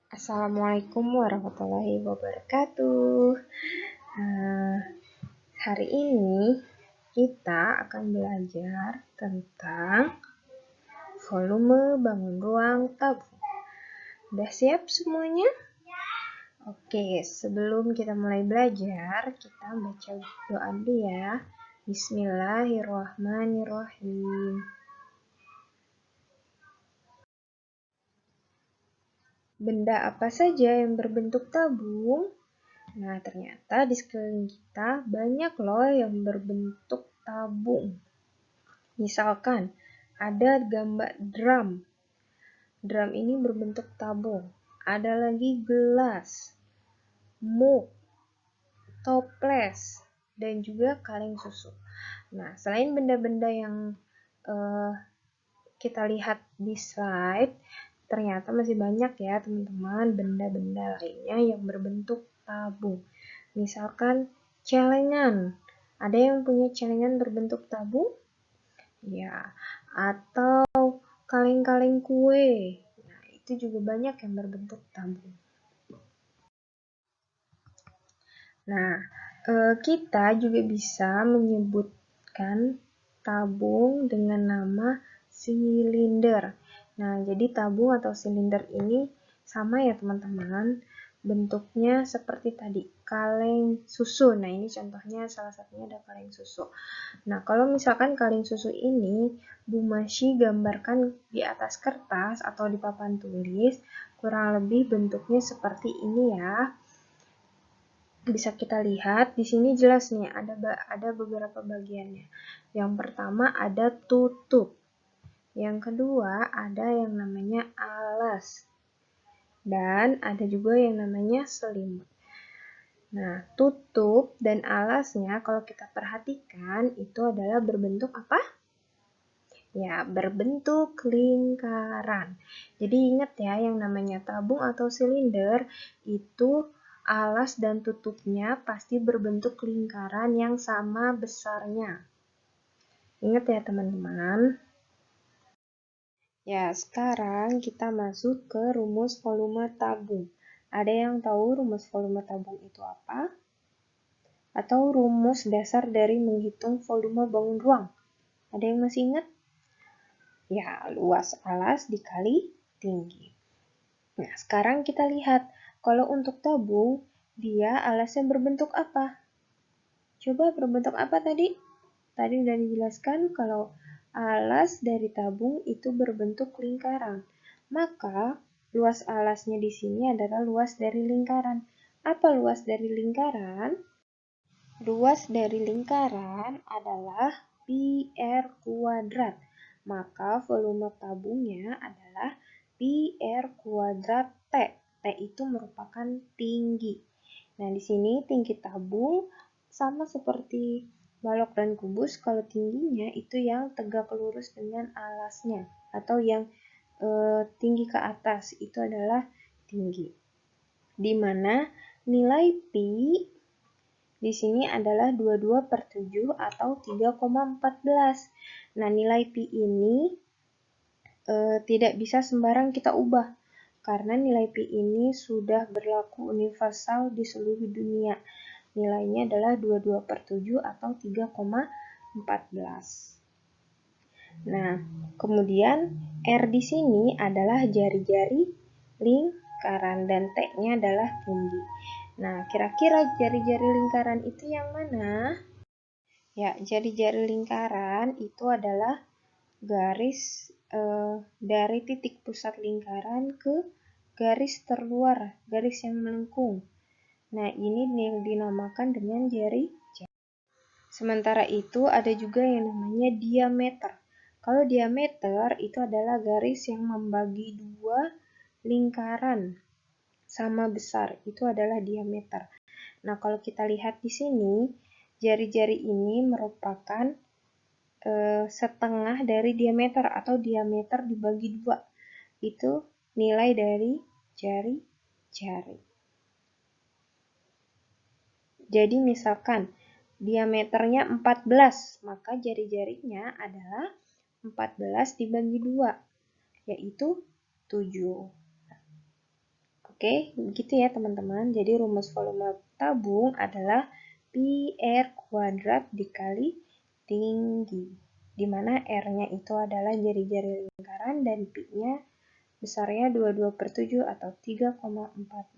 Assalamualaikum warahmatullahi wabarakatuh. Nah, hari ini kita akan belajar tentang volume bangun ruang tabung. Udah siap semuanya? Oke, sebelum kita mulai belajar, kita baca doa dulu ya. Bismillahirrahmanirrahim. Benda apa saja yang berbentuk tabung? Nah, ternyata di sekeliling kita banyak loh yang berbentuk tabung. Misalkan, ada gambar drum. Drum ini berbentuk tabung. Ada lagi gelas, mug, toples, dan juga kaleng susu. Nah, selain benda-benda yang kita lihat di slide, ternyata masih banyak ya teman-teman benda-benda lainnya yang berbentuk tabung. Misalkan celengan. Ada yang punya celengan berbentuk tabung? Ya, atau kaleng-kaleng kue. Nah, itu juga banyak yang berbentuk tabung. Nah, kita juga bisa menyebutkan tabung dengan nama silinder. Nah, jadi tabung atau silinder ini sama ya teman-teman. Bentuknya seperti tadi, kaleng susu. Nah, ini contohnya salah satunya ada kaleng susu. Nah, kalau misalkan kaleng susu ini Bu Masyi gambarkan di atas kertas atau di papan tulis, kurang lebih bentuknya seperti ini ya. Bisa kita lihat di sini jelas nih ada beberapa bagiannya. Yang pertama ada tutup. Yang kedua ada yang namanya alas. Dan ada juga yang namanya selimut. Nah, tutup dan alasnya kalau kita perhatikan itu adalah berbentuk apa? Ya, berbentuk lingkaran. Jadi ingat ya, yang namanya tabung atau silinder itu alas dan tutupnya pasti berbentuk lingkaran yang sama besarnya. Ingat ya teman-teman. Ya, sekarang kita masuk ke rumus volume tabung. Ada yang tahu rumus volume tabung itu apa? Atau rumus dasar dari menghitung volume bangun ruang? Ada yang masih ingat? Ya, luas alas dikali tinggi. Nah, sekarang kita lihat, kalau untuk tabung, dia alasnya berbentuk apa? Coba berbentuk apa tadi? Tadi sudah dijelaskan kalau alas dari tabung itu berbentuk lingkaran. Maka, luas alasnya di sini adalah luas dari lingkaran. Apa luas dari lingkaran? Luas dari lingkaran adalah pi R kuadrat. Maka volume tabungnya adalah pi R kuadrat T. T itu merupakan tinggi. Nah, di sini tinggi tabung sama seperti balok dan kubus, kalau tingginya itu yang tegak lurus dengan alasnya atau yang tinggi ke atas itu adalah tinggi. Di mana nilai pi di sini adalah 22/7 atau 3,14. Nah, nilai pi ini tidak bisa sembarang kita ubah, karena nilai pi ini sudah berlaku universal di seluruh dunia. Nilainya adalah 22/7 atau 3,14. Nah, kemudian R di sini adalah jari-jari lingkaran dan T-nya adalah tinggi. Nah, kira-kira jari-jari lingkaran itu yang mana? Ya, jari-jari lingkaran itu adalah garis dari titik pusat lingkaran ke garis terluar, garis yang melengkung. Nah, ini dinamakan dengan jari. Sementara itu, ada juga yang namanya diameter. Kalau diameter itu adalah garis yang membagi dua lingkaran sama besar. Itu adalah diameter. Nah, kalau kita lihat di sini, jari-jari ini merupakan setengah dari diameter atau diameter dibagi dua. Itu nilai dari jari-jari. Jadi misalkan diameternya 14, maka jari-jarinya adalah 14 dibagi 2, yaitu 7. Oke, begitu ya teman-teman. Jadi rumus volume tabung adalah Pi R kuadrat dikali tinggi, di mana R-nya itu adalah jari-jari lingkaran dan Pi-nya besarnya 22/7 atau 3,4